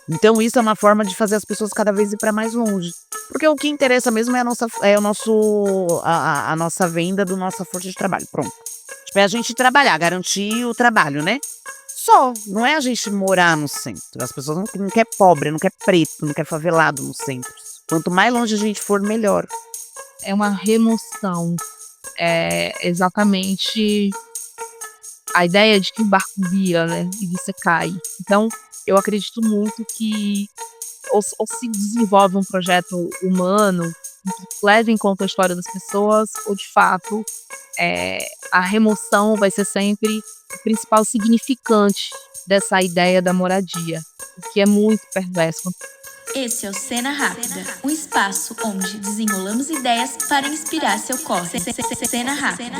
Então isso é uma forma de fazer as pessoas cada vez ir para mais longe. Porque o que interessa mesmo é a nossa venda do nossa força de trabalho, pronto. Tipo, é a gente trabalhar, garantir o trabalho, né. Só, não é a gente morar no centro. As pessoas não quer pobre, não quer preto, não quer favelado nos centros. Quanto mais longe a gente for, melhor. É uma remoção, exatamente a ideia de que o barco vira, né, e você cai. Então, eu acredito muito que ou se desenvolve um projeto humano que leve em conta a história das pessoas, ou de fato, a remoção vai ser sempre o principal significante dessa ideia da moradia, o que é muito perverso. Esse é o Cena Rápida, um espaço onde desenrolamos ideias para inspirar seu corre. Cena Rápida.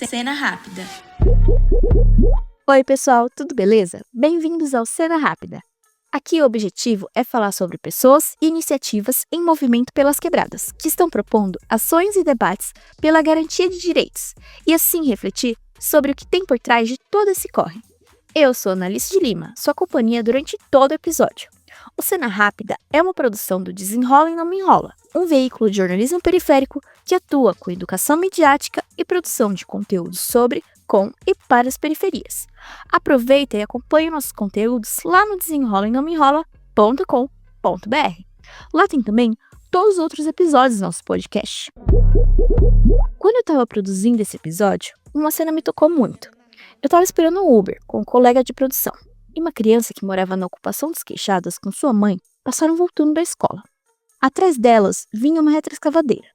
Cena Rápida. Oi, pessoal, tudo beleza? Bem-vindos ao Cena Rápida. Aqui o objetivo é falar sobre pessoas e iniciativas em movimento pelas quebradas, que estão propondo ações e debates pela garantia de direitos, e assim refletir sobre o que tem por trás de todo esse corre. Eu sou Analice de Lima, sua companhia durante todo o episódio. O Cena Rápida é uma produção do Desenrola e Não Me Enrola, um veículo de jornalismo periférico que atua com educação midiática e produção de conteúdo sobre, com e para as periferias. Aproveita e acompanhe nossos conteúdos lá no desenrolaenomeenrola.com.br. Lá tem também todos os outros episódios do nosso podcast. Quando eu estava produzindo esse episódio, uma cena me tocou muito. Eu estava esperando um Uber com um colega de produção e uma criança que morava na ocupação dos Queixadas com sua mãe passaram voltando da escola. Atrás delas vinha uma retroescavadeira.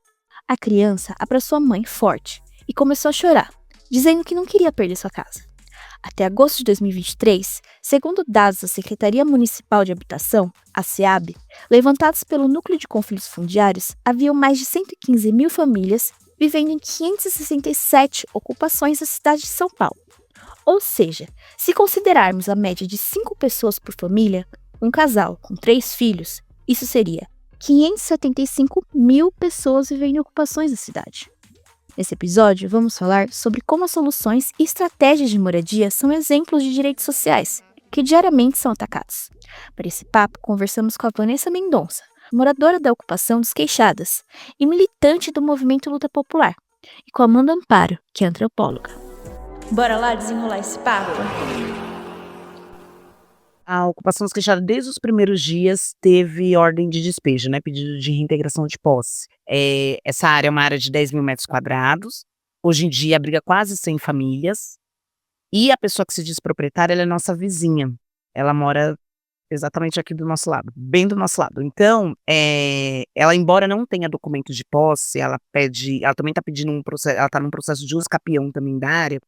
A criança abraçou a mãe forte e começou a chorar, dizendo que não queria perder sua casa. Até agosto de 2023, segundo dados da Secretaria Municipal de Habitação, a SEAB, levantados pelo Núcleo de Conflitos Fundiários, haviam mais de 115 mil famílias vivendo em 567 ocupações da cidade de São Paulo. Ou seja, se considerarmos a média de 5 pessoas por família, um casal com 3 filhos, isso seria 575 mil pessoas vivendo em ocupações da cidade. Nesse episódio, vamos falar sobre como as soluções e estratégias de moradia são exemplos de direitos sociais, que diariamente são atacados. Para esse papo, conversamos com a Vanessa Mendonça, moradora da ocupação dos Queixadas e militante do movimento Luta Popular, e com a Amanda Amparo, que é antropóloga. Bora lá desenrolar esse papo? A ocupação dos Queixadas, desde os primeiros dias, teve ordem de despejo, né? Pedido de reintegração de posse. Essa área é uma área de 10 mil metros quadrados. Hoje em dia abriga quase 100 famílias. E a pessoa que se diz proprietária, ela é nossa vizinha. Ela mora exatamente aqui do nosso lado, bem do nosso lado. Então, ela, embora não tenha documento de posse, ela também está pedindo um processo, ela está num processo de uso capião também da área.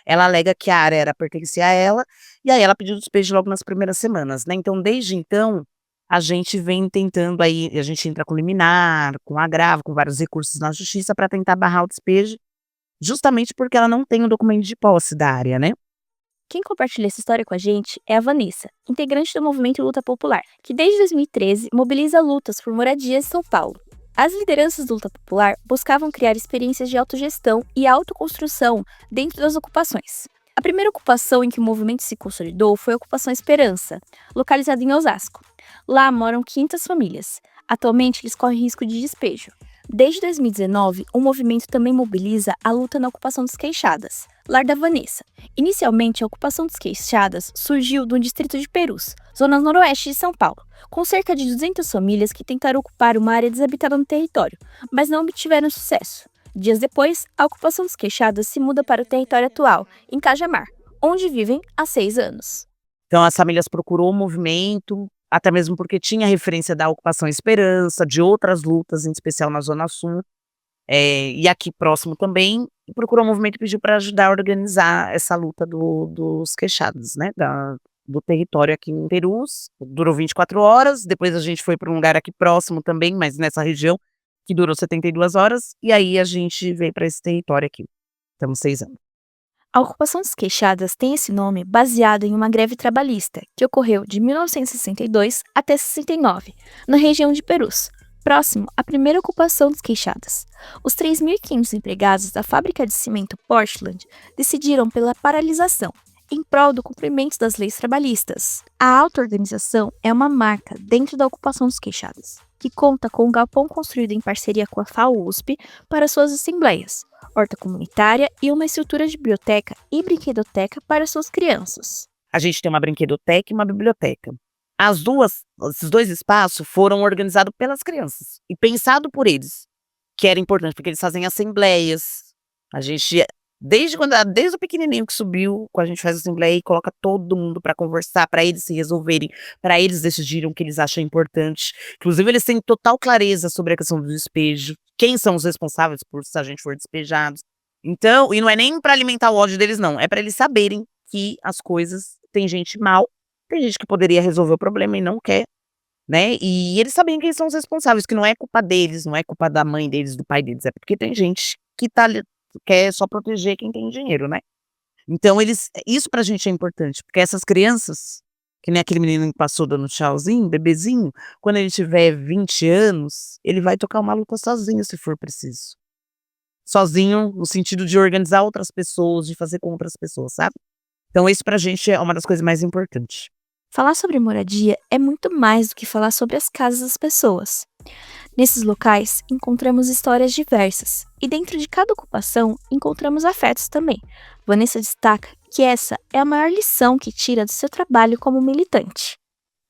Ela alega que a área pertencia a ela, e aí ela pediu despejo logo nas primeiras semanas, né? Então, desde então, a gente vem tentando aí, a gente entra com liminar, com agravo, com vários recursos na justiça para tentar barrar o despejo, justamente porque ela não tem o documento de posse da área, né? Quem compartilha essa história com a gente é a Vanessa, integrante do movimento Luta Popular, que desde 2013 mobiliza lutas por moradias em São Paulo. As lideranças do Luta Popular buscavam criar experiências de autogestão e autoconstrução dentro das ocupações. A primeira ocupação em que o movimento se consolidou foi a Ocupação Esperança, localizada em Osasco. Lá moram 500 famílias. Atualmente, eles correm risco de despejo. Desde 2019, o movimento também mobiliza a luta na Ocupação dos Queixadas, lar da Vanessa. Inicialmente, a Ocupação dos Queixadas surgiu do distrito de Perus, zona noroeste de São Paulo, com cerca de 200 famílias que tentaram ocupar uma área desabitada no território, mas não obtiveram sucesso. Dias depois, a Ocupação dos Queixadas se muda para o território atual, em Cajamar, onde vivem há 6 anos. Então, as famílias procurou o movimento, até mesmo porque tinha referência da Ocupação Esperança, de outras lutas, em especial na Zona Sul, e aqui próximo também, e procurou o movimento e pediu para ajudar a organizar essa luta dos Queixadas, né, do território aqui em Perus. Durou 24 horas, depois a gente foi para um lugar aqui próximo também, mas nessa região, que durou 72 horas, e aí a gente veio para esse território aqui. Estamos 6 anos. A Ocupação dos Queixadas tem esse nome baseado em uma greve trabalhista que ocorreu de 1962 até 69, na região de Perus, próximo à primeira ocupação dos queixadas. Os 3.500 empregados da fábrica de cimento Portland decidiram pela paralisação, em prol do cumprimento das leis trabalhistas. A auto-organização é uma marca dentro da ocupação dos queixadas, que conta com um galpão construído em parceria com a FAUSP para suas assembleias, horta comunitária e uma estrutura de biblioteca e brinquedoteca para suas crianças. A gente tem uma brinquedoteca e uma biblioteca. Esses dois espaços foram organizados pelas crianças e pensado por eles, que era importante, porque eles fazem assembleias. A gente, desde o pequenininho que subiu, a gente faz assembleia e coloca todo mundo para conversar, para eles se resolverem, para eles decidirem o que eles acham importante. Inclusive, eles têm total clareza sobre a questão do despejo, quem são os responsáveis por se a gente for despejado. Então, e não é nem para alimentar o ódio deles, não, é para eles saberem que as coisas, tem gente mal, tem gente que poderia resolver o problema e não quer, né? E eles sabem quem são os responsáveis, que não é culpa deles, não é culpa da mãe deles, do pai deles, é porque tem gente que quer só proteger quem tem dinheiro, né? Então, isso pra gente é importante, porque essas crianças, que nem aquele menino que passou dando tchauzinho, bebezinho, quando ele tiver 20 anos, ele vai tocar uma luta sozinho, se for preciso. Sozinho, no sentido de organizar outras pessoas, de fazer com outras pessoas, sabe? Então, isso pra gente é uma das coisas mais importantes. Falar sobre moradia é muito mais do que falar sobre as casas das pessoas. Nesses locais, encontramos histórias diversas, e dentro de cada ocupação, encontramos afetos também. Vanessa destaca que essa é a maior lição que tira do seu trabalho como militante.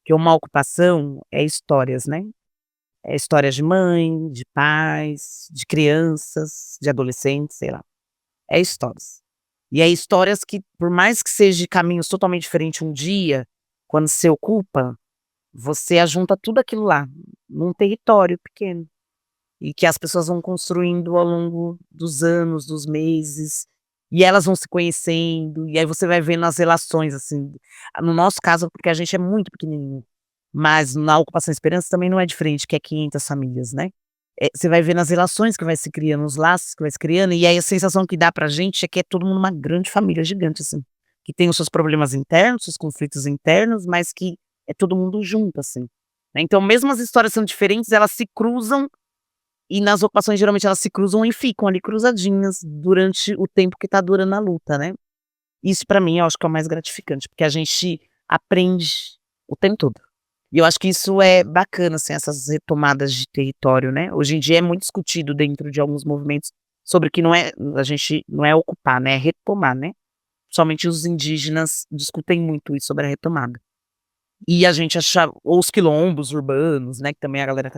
Que uma ocupação é histórias, né? É histórias de mãe, de pais, de crianças, de adolescentes, sei lá. É histórias. E é histórias que, por mais que seja de caminhos totalmente diferentes um dia, quando você ocupa, você ajunta tudo aquilo lá, num território pequeno. E que as pessoas vão construindo ao longo dos anos, dos meses, e elas vão se conhecendo, e aí você vai vendo as relações, assim. No nosso caso, porque a gente é muito pequenininho, mas na Ocupação Esperança também não é diferente, que é 500 famílias, né? Você vai vendo as relações que vai se criando, os laços que vai se criando, e aí a sensação que dá pra gente é que é todo mundo uma grande família gigante, assim, que tem os seus problemas internos, seus conflitos internos, mas que é todo mundo junto, assim, né? Então, mesmo as histórias sendo diferentes, elas se cruzam, e nas ocupações, geralmente, elas se cruzam e ficam ali cruzadinhas durante o tempo que tá durando a luta, né? Isso, pra mim, eu acho que é o mais gratificante, porque a gente aprende o tempo todo. E eu acho que isso é bacana, assim, essas retomadas de território, né? Hoje em dia é muito discutido dentro de alguns movimentos sobre que a gente não é ocupar, né? É retomar, né? Somente os indígenas discutem muito isso sobre a retomada. E a gente acha, ou os quilombos urbanos, né? Que também a galera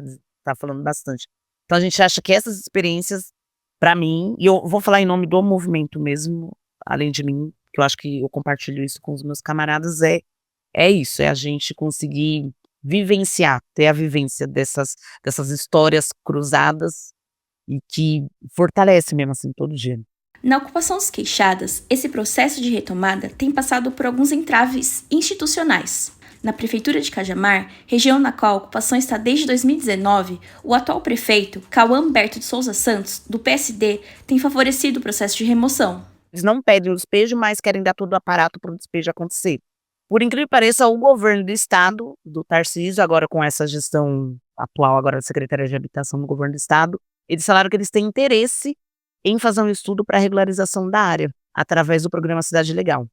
tá falando bastante. Então a gente acha que essas experiências, pra mim, e eu vou falar em nome do movimento mesmo, além de mim, que eu acho que eu compartilho isso com os meus camaradas, é isso, é a gente conseguir vivenciar, ter a vivência dessas histórias cruzadas e que fortalece mesmo, assim, todo dia. Na ocupação dos queixadas, esse processo de retomada tem passado por alguns entraves institucionais. Na Prefeitura de Cajamar, região na qual a ocupação está desde 2019, o atual prefeito, Cauã Humberto de Souza Santos, do PSD, tem favorecido o processo de remoção. Eles não pedem o despejo, mas querem dar todo o aparato para o despejo acontecer. Por incrível que pareça, o governo do estado, do Tarcísio, agora com essa gestão atual, agora da Secretaria de Habitação do governo do estado, eles falaram que eles têm interesse em fazer um estudo para a regularização da área, através do programa Cidade Legal.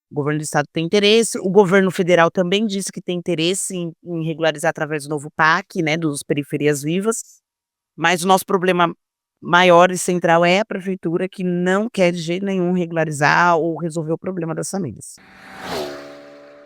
O governo do estado tem interesse, o governo federal também disse que tem interesse em regularizar através do novo PAC, né, dos Periferias Vivas, mas o nosso problema maior e central é a prefeitura, que não quer de jeito nenhum regularizar ou resolver o problema das famílias.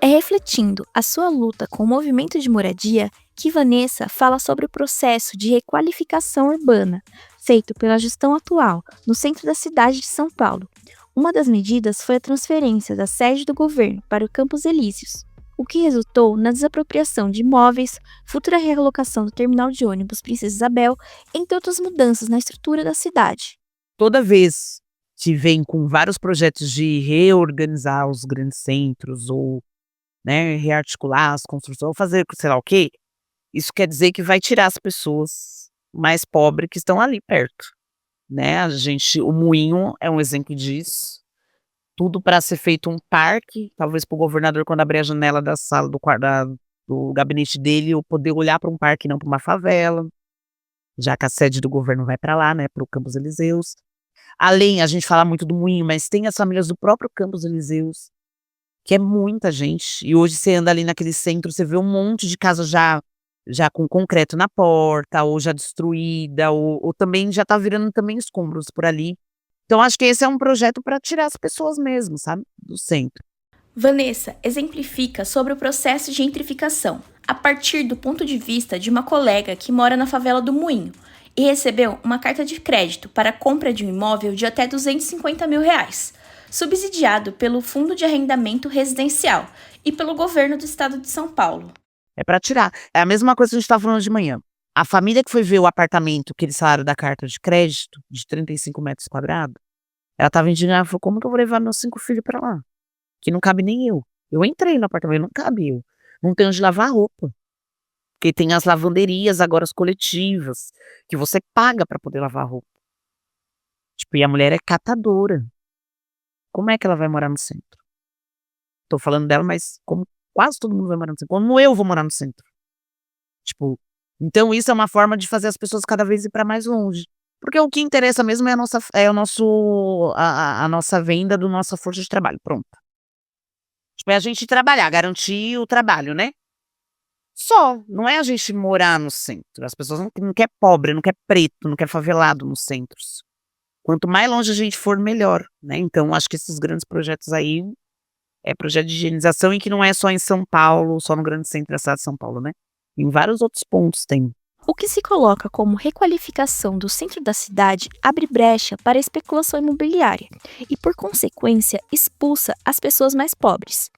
É refletindo a sua luta com o movimento de moradia que Vanessa fala sobre o processo de requalificação urbana feito pela gestão atual no centro da cidade de São Paulo. Uma das medidas foi a transferência da sede do governo para o Campos Elíseos, o que resultou na desapropriação de imóveis, futura realocação do terminal de ônibus Princesa Isabel, entre outras mudanças na estrutura da cidade. Toda vez que vem com vários projetos de reorganizar os grandes centros ou, né, rearticular as construções, ou fazer sei lá o quê, isso quer dizer que vai tirar as pessoas mais pobres que estão ali perto, né? O Moinho é um exemplo disso. Tudo para ser feito um parque, talvez para o governador, quando abrir a janela da sala do gabinete dele, eu poder olhar para um parque e não para uma favela. já que a sede do governo vai para lá, né, para o Campos Elíseos. Além, a gente fala muito do Moinho, mas tem as famílias do próprio Campos Elíseos, que é muita gente. E hoje você anda ali naquele centro, você vê um monte de casa já com concreto na porta, ou já destruída, ou também já tá virando também escombros por ali. Então acho que esse é um projeto para tirar as pessoas mesmo, sabe, do centro. Vanessa exemplifica sobre o processo de gentrificação, a partir do ponto de vista de uma colega que mora na favela do Moinho e recebeu uma carta de crédito para a compra de um imóvel de até R$250 mil, subsidiado pelo Fundo de Arrendamento Residencial e pelo governo do estado de São Paulo. É para tirar. É a mesma coisa que a gente estava falando de manhã. A família que foi ver o apartamento que eles falaram da carta de crédito, de 35 metros quadrados, ela estava indignada, falou, como que eu vou levar meus 5 filhos para lá? Que não cabe nem eu. Eu entrei no apartamento, não cabe eu. Não tem onde lavar roupa. Porque tem as lavanderias agora, as coletivas, que você paga para poder lavar roupa. Tipo, e a mulher é catadora. Como é que ela vai morar no centro? Tô falando dela, mas como quase todo mundo vai morar no centro. Como eu vou morar no centro? Tipo, então isso é uma forma de fazer as pessoas cada vez ir para mais longe. Porque o que interessa mesmo é a nossa venda da nossa força de trabalho. Pronto. Tipo, é a gente trabalhar, garantir o trabalho, né? Só, não é a gente morar no centro. As pessoas não quer pobre, não quer preto, não quer favelado nos centros. Quanto mais longe a gente for, melhor, né? Então, acho que esses grandes projetos aí é projeto de higienização e que não é só em São Paulo, só no grande centro da cidade de São Paulo, né? Em vários outros pontos tem. O que se coloca como requalificação do centro da cidade abre brecha para a especulação imobiliária e, por consequência, expulsa as pessoas mais pobres.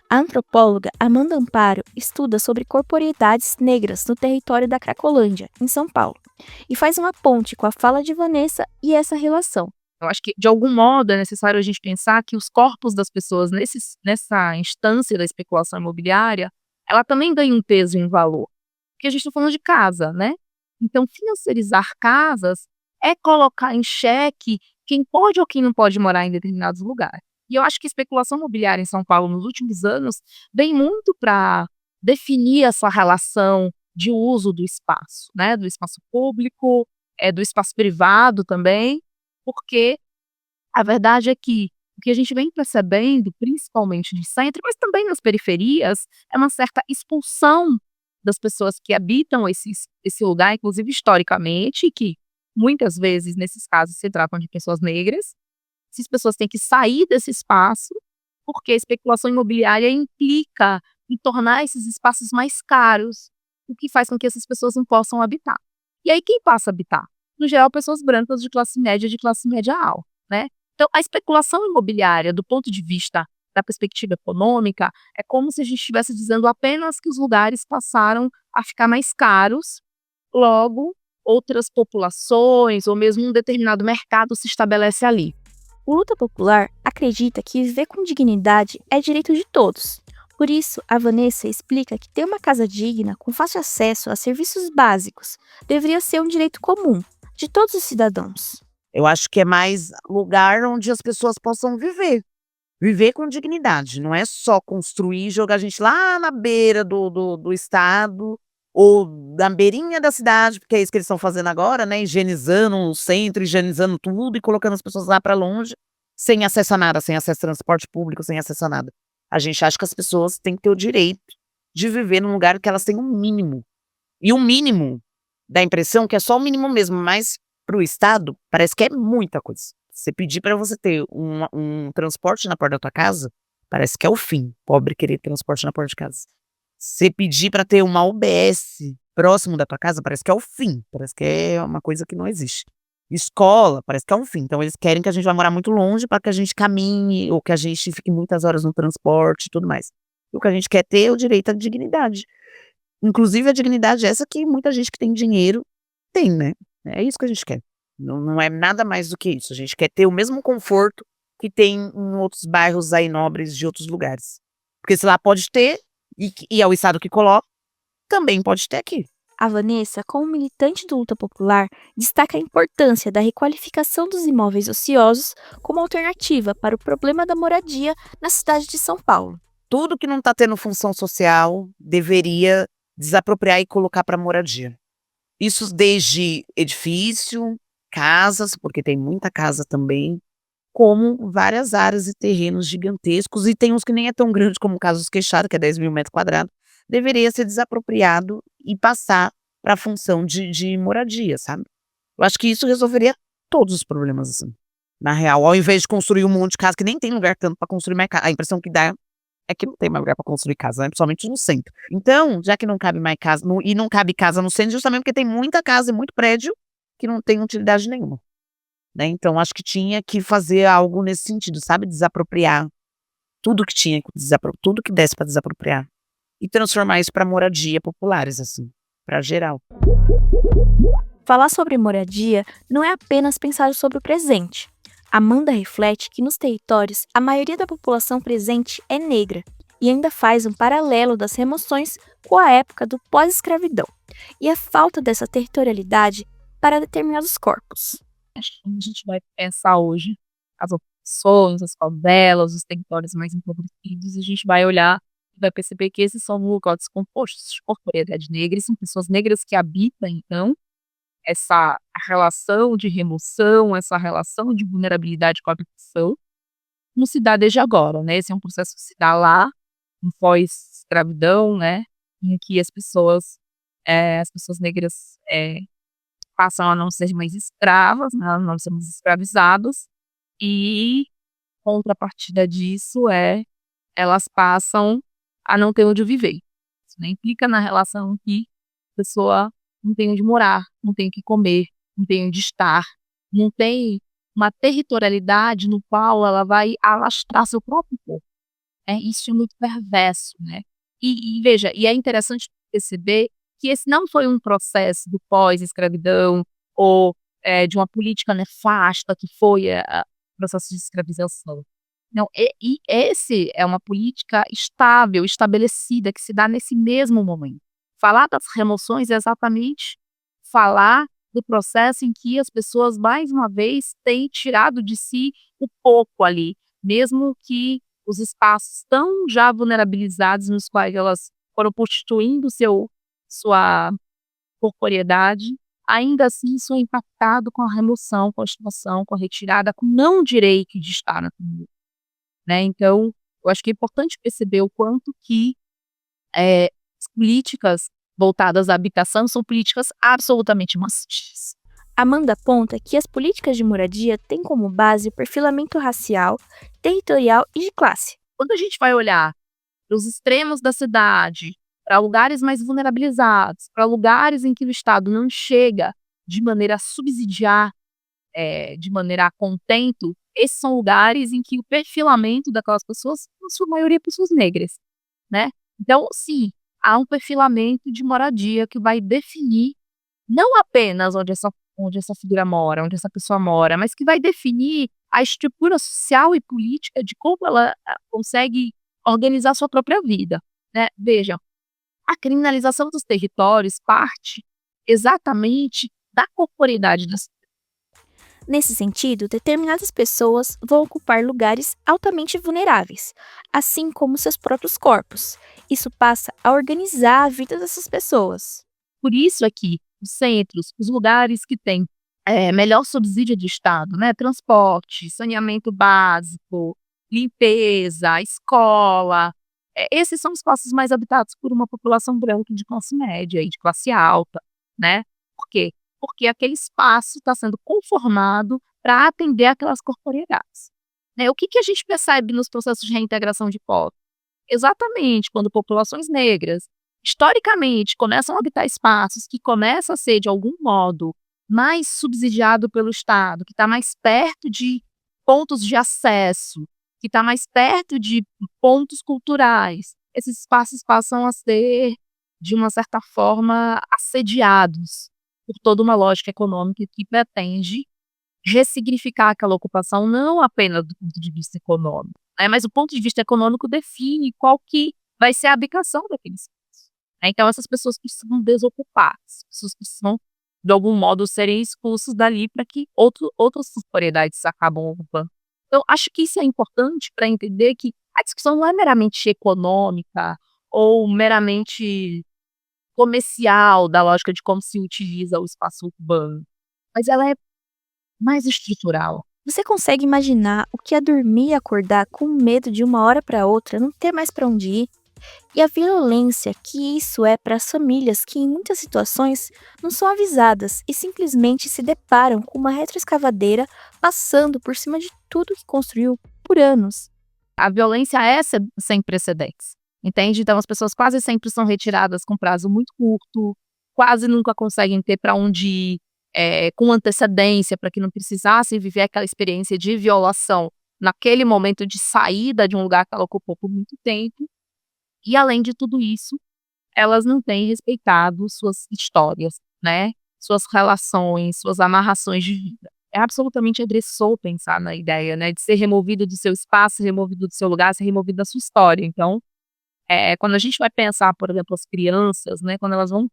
A antropóloga Amanda Amparo estuda sobre corporeidades negras no território da Cracolândia, em São Paulo, e faz uma ponte com a fala de Vanessa e essa relação. Eu acho que, de algum modo, é necessário a gente pensar que os corpos das pessoas nessa instância da especulação imobiliária, ela também ganha um peso e um valor. Porque a gente está falando de casa, né? Então, financiarizar casas é colocar em xeque quem pode ou quem não pode morar em determinados lugares. E eu acho que a especulação imobiliária em São Paulo, nos últimos anos, vem muito para definir essa relação de uso do espaço, né? Do espaço público, do espaço privado também, porque a verdade é que o que a gente vem percebendo, principalmente de centro, mas também nas periferias, é uma certa expulsão das pessoas que habitam esse lugar, inclusive historicamente, que muitas vezes, nesses casos, se tratam de pessoas negras. Essas pessoas têm que sair desse espaço, porque a especulação imobiliária implica em tornar esses espaços mais caros, o que faz com que essas pessoas não possam habitar. E aí, quem passa a habitar? No geral, pessoas brancas de classe média alta, né? Então, a especulação imobiliária, do ponto de vista da perspectiva econômica, é como se a gente estivesse dizendo apenas que os lugares passaram a ficar mais caros, logo outras populações ou mesmo um determinado mercado se estabelece ali. O Luta Popular acredita que viver com dignidade é direito de todos. Por isso, a Vanessa explica que ter uma casa digna, com fácil acesso a serviços básicos, deveria ser um direito comum de todos os cidadãos. Eu acho que é mais lugar onde as pessoas possam viver. Viver com dignidade, não é só construir e jogar a gente lá na beira do estado ou na beirinha da cidade, porque é isso que eles estão fazendo agora, né? Higienizando o centro, higienizando tudo e colocando as pessoas lá para longe, sem acesso a nada, sem acesso a transporte público, sem acesso a nada. A gente acha que as pessoas têm que ter o direito de viver num lugar que elas têm um mínimo. E o mínimo dá a impressão que é só o mínimo mesmo, mas para o estado parece que é muita coisa. Você pedir para você ter um transporte na porta da tua casa, parece que é o fim. Pobre querer transporte na porta de casa. Você pedir para ter uma UBS próximo da tua casa, parece que é o fim. Parece que é uma coisa que não existe. Escola, parece que é um fim. Então eles querem que a gente vá morar muito longe para que a gente caminhe, ou que a gente fique muitas horas no transporte e tudo mais. E o que a gente quer ter é o direito à dignidade. Inclusive a dignidade essa que muita gente que tem dinheiro tem, né? É isso que a gente quer. Não é nada mais do que isso. A gente quer ter o mesmo conforto que tem em outros bairros aí nobres de outros lugares. Porque se lá pode ter, e é o Estado que coloca, também pode ter aqui. A Vanessa, como militante do Luta Popular, destaca a importância da requalificação dos imóveis ociosos como alternativa para o problema da moradia na cidade de São Paulo. Tudo que não está tendo função social deveria desapropriar e colocar para moradia. Isso desde edifício, casas, porque tem muita casa também, como várias áreas e terrenos gigantescos, e tem uns que nem é tão grande como o Caso dos Queixada, que é 10.000 metros quadrados, deveria ser desapropriado e passar para a função de moradia, sabe. Eu acho que isso resolveria todos os problemas, assim, na real, ao invés de construir um monte de casa que nem tem lugar tanto para construir mais casa, a impressão que dá é que não tem mais lugar para construir casa, né, principalmente no centro. Então, já que não cabe mais casa e não cabe casa no centro, justamente porque tem muita casa e muito prédio que não tem utilidade nenhuma, né, então acho que tinha que fazer algo nesse sentido, sabe, desapropriar tudo que tinha que tudo que desse para desapropriar, e transformar isso para moradia populares, assim, para geral. Falar sobre moradia não é apenas pensar sobre o presente. Amanda reflete que nos territórios a maioria da população presente é negra e ainda faz um paralelo das remoções com a época do pós-escravidão e a falta dessa territorialidade para determinados corpos. Acho que quando a gente vai pensar hoje as ocupações, as favelas, os territórios mais empobrecidos, a gente vai olhar e vai perceber que esses são locais compostos de corporeidade negra, e são pessoas negras que habitam, então, essa relação de remoção, essa relação de vulnerabilidade com a habitação, não se dá desde agora, né? Esse é um processo que se dá lá, no pós-escravidão, né? Em que as pessoas negras passam a não ser mais escravas, né? A não sermos escravizados, e contrapartida disso elas passam a não ter onde viver. Isso, né, implica na relação que a pessoa não tem onde morar, não tem o que comer, não tem onde estar, não tem uma territorialidade no qual ela vai alastrar seu próprio corpo. Isso é muito perverso, né? E veja, e é interessante perceber que esse não foi um processo do pós-escravidão ou de uma política nefasta que foi o processo de escravização. Não, e esse é uma política estável, estabelecida, que se dá nesse mesmo momento. Falar das remoções é exatamente falar do processo em que as pessoas, mais uma vez, têm tirado de si o pouco ali, mesmo que os espaços tão já vulnerabilizados nos quais elas foram constituindo sua corporeidade, ainda assim isso é impactado com a remoção, com a extração, com a retirada, com o não direito de estar na comunidade, né? Então, eu acho que é importante perceber o quanto que as políticas voltadas à habitação são políticas absolutamente machistas. Amanda aponta que as políticas de moradia têm como base o perfilamento racial, territorial e de classe. Quando a gente vai olhar para os extremos da cidade, para lugares mais vulnerabilizados, para lugares em que o Estado não chega de maneira a subsidiar, de maneira a contento, esses são lugares em que o perfilamento daquelas pessoas, na sua maioria, pessoas negras, né? Então, sim, há um perfilamento de moradia que vai definir não apenas onde essa figura mora, onde essa pessoa mora, mas que vai definir a estrutura social e política de como ela consegue organizar sua própria vida, né? Vejam, a criminalização dos territórios parte exatamente da corporeidade das. Nesse sentido, determinadas pessoas vão ocupar lugares altamente vulneráveis, assim como seus próprios corpos. Isso passa a organizar a vida dessas pessoas. Por isso aqui, os centros, os lugares que têm melhor subsídio de Estado, né? Transporte, saneamento básico, limpeza, escola. Esses são espaços mais habitados por uma população branca de classe média e de classe alta, né? Por quê? Porque aquele espaço está sendo conformado para atender aquelas corporeidades, né? O que a gente percebe nos processos de reintegração de povos? Exatamente, quando populações negras, historicamente, começam a habitar espaços que começam a ser, de algum modo, mais subsidiado pelo Estado, que está mais perto de pontos de acesso, que está mais perto de pontos culturais, esses espaços passam a ser, de uma certa forma, assediados por toda uma lógica econômica que pretende ressignificar aquela ocupação não apenas do ponto de vista econômico, né, mas o ponto de vista econômico define qual que vai ser a habitação daquele espaço, né? Então essas pessoas precisam desocupar, as pessoas precisam de algum modo serem expulsos dali para que outras propriedades acabam ocupando. Então acho que isso é importante para entender que a discussão não é meramente econômica ou meramente comercial da lógica de como se utiliza o espaço urbano, mas ela é mais estrutural. Você consegue imaginar o que é dormir e acordar com medo de uma hora para outra não ter mais para onde ir? E a violência que isso é para as famílias que, em muitas situações, não são avisadas e simplesmente se deparam com uma retroescavadeira passando por cima de tudo que construiu por anos. A violência é sem precedentes, entende? Então as pessoas quase sempre são retiradas com prazo muito curto, quase nunca conseguem ter para onde ir com antecedência, para que não precisassem viver aquela experiência de violação naquele momento de saída de um lugar que ela ocupou por muito tempo. E além de tudo isso, elas não têm respeitado suas histórias, né? Suas relações, suas amarrações de vida. É absolutamente agressor pensar na ideia, né, de ser removido do seu espaço, ser removido do seu lugar, ser removido da sua história. Então, quando a gente vai pensar, por exemplo, as crianças, né, quando elas vão.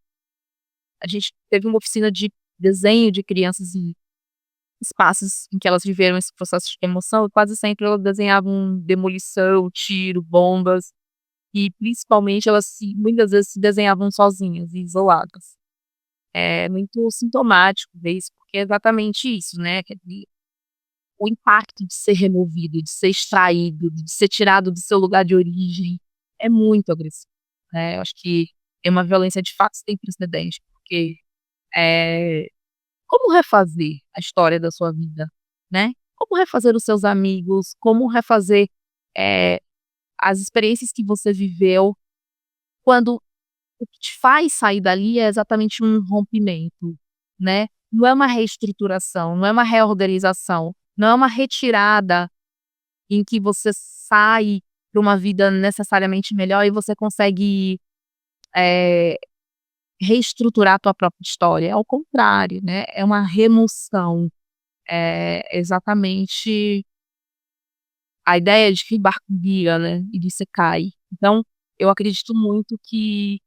A gente teve uma oficina de desenho de crianças em espaços em que elas viveram esse processo de emoção, e quase sempre elas desenhavam demolição, tiro, bombas. E principalmente elas muitas vezes se desenhavam sozinhas e isoladas. É muito sintomático ver isso, porque é exatamente isso, né? O impacto de ser removido, de ser extraído, de ser tirado do seu lugar de origem é muito agressivo, né? Eu acho que é uma violência de fato sem precedente, porque como refazer a história da sua vida, né? Como refazer os seus amigos, como refazer as experiências que você viveu, quando o que te faz sair dali é exatamente um rompimento, né? Não é uma reestruturação, não é uma reorganização, não é uma retirada em que você sai para uma vida necessariamente melhor e você consegue reestruturar a tua própria história. É ao contrário, né? É uma remoção. É exatamente a ideia de que barco guia, né? E de você cai. Então, eu acredito muito que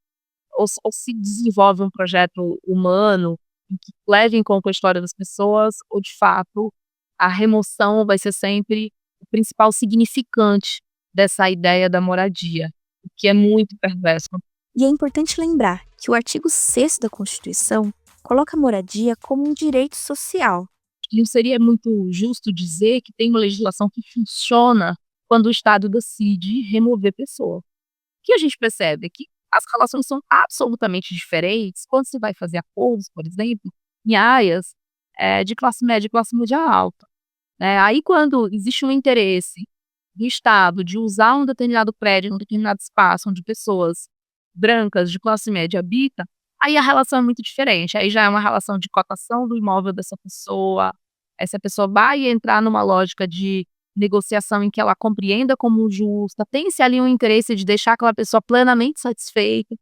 ou se desenvolve um projeto humano em que leve em conta a história das pessoas, ou de fato a remoção vai ser sempre o principal significante dessa ideia da moradia, o que é muito perverso. E é importante lembrar que o artigo 6º da Constituição coloca a moradia como um direito social. E não seria muito justo dizer que tem uma legislação que funciona quando o Estado decide remover pessoa. O que a gente percebe é que as relações são absolutamente diferentes quando se vai fazer acordos, por exemplo, em áreas de classe média e classe média alta, né? Aí, quando existe um interesse do Estado de usar um determinado prédio, um determinado espaço onde pessoas brancas de classe média habitam, aí a relação é muito diferente. Aí já é uma relação de cotação do imóvel dessa pessoa. Essa pessoa vai entrar numa lógica de negociação em que ela compreenda como justa, tem-se ali um interesse de deixar aquela pessoa plenamente satisfeita,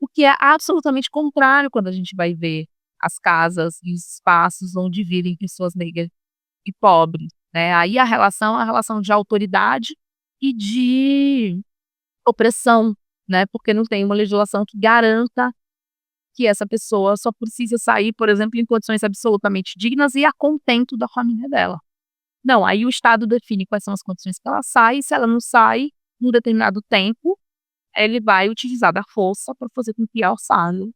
o que é absolutamente contrário quando a gente vai ver as casas e os espaços onde vivem pessoas negras e pobres, né? Aí a relação é uma relação de autoridade e de opressão, né? Porque não tem uma legislação que garanta que essa pessoa só precisa sair, por exemplo, em condições absolutamente dignas e a contento da família dela. Não, aí o Estado define quais são as condições que ela sai, e se ela não sai num determinado tempo, ele vai utilizar da força para fazer com que ela saia,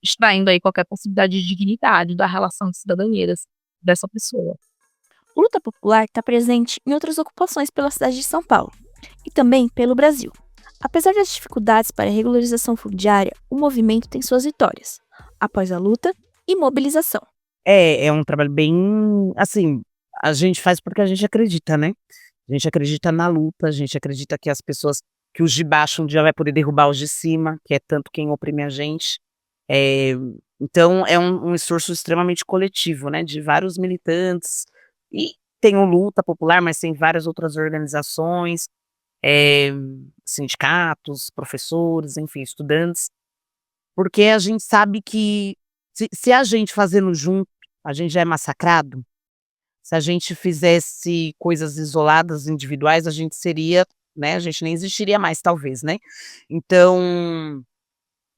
extraindo aí qualquer possibilidade de dignidade da relação de cidadania dessa pessoa. O luta popular está presente em outras ocupações pela cidade de São Paulo e também pelo Brasil. Apesar das dificuldades para a regularização fundiária, o movimento tem suas vitórias, após a luta e mobilização. É um trabalho bem, assim, a gente faz porque a gente acredita, né? A gente acredita na luta, a gente acredita que que os de baixo um dia vai poder derrubar os de cima, que é tanto quem oprime a gente. Então é um esforço extremamente coletivo, né? De vários militantes, e tem o Luta Popular, mas tem várias outras organizações, sindicatos, professores, enfim, estudantes, porque a gente sabe que se a gente fazendo junto, a gente já é massacrado. Se a gente fizesse coisas isoladas, individuais, a gente seria, né, a gente nem existiria mais, talvez, né. Então,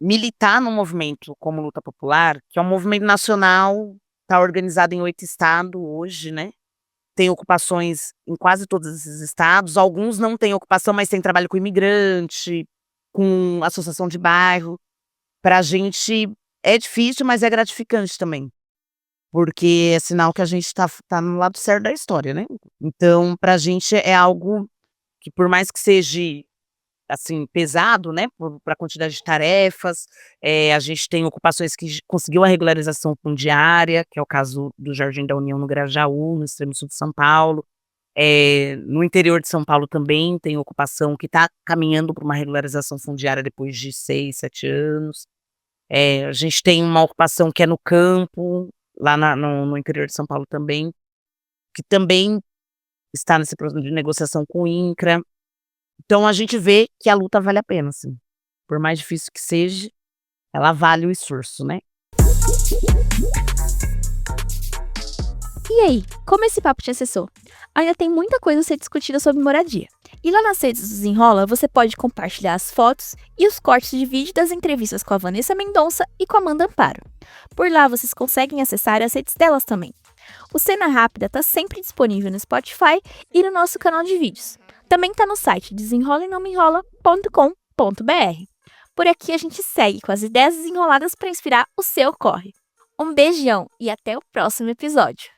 militar num movimento como Luta Popular, que é um movimento nacional, está organizado em 8 estados hoje, né, tem ocupações em quase todos esses estados, alguns não têm ocupação, mas tem trabalho com imigrante, com associação de bairro. pra gente é difícil, mas é gratificante também. Porque é sinal que a gente tá no lado certo da história, né. Então pra gente é algo que por mais que seja, assim, pesado, né, pra quantidade de tarefas, a gente tem ocupações que conseguiu a regularização fundiária, que é o caso do Jardim da União no Grajaú, no extremo sul de São Paulo. No interior de São Paulo também tem ocupação que está caminhando para uma regularização fundiária depois de 6, 7 anos. A gente tem uma ocupação que é no campo, lá no interior de São Paulo também, que também está nesse processo de negociação com o INCRA. Então a gente vê que a luta vale a pena, assim. Por mais difícil que seja, ela vale o esforço, né. E aí, como esse papo te acessou? Ainda tem muita coisa a ser discutida sobre moradia. E lá nas redes do Desenrola, você pode compartilhar as fotos e os cortes de vídeo das entrevistas com a Vanessa Mendonça e com a Amanda Amparo. Por lá, vocês conseguem acessar as redes delas também. O Cena Rápida está sempre disponível no Spotify e no nosso canal de vídeos. Também está no site desenrolenãomenrola.com.br. Por aqui a gente segue com as ideias desenroladas para inspirar o seu corre. Um beijão e até o próximo episódio.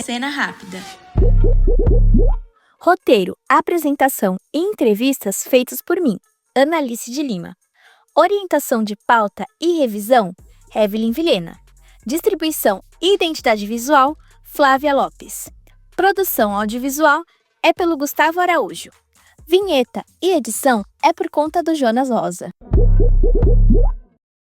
Cena Rápida. Roteiro, apresentação e entrevistas feitos por mim, Analice de Lima. Orientação de pauta e revisão, Evelyn Vilhena. Distribuição e identidade visual, Flávia Lopes. Produção audiovisual é pelo Gustavo Araújo. Vinheta e edição é por conta do Jonas Rosa.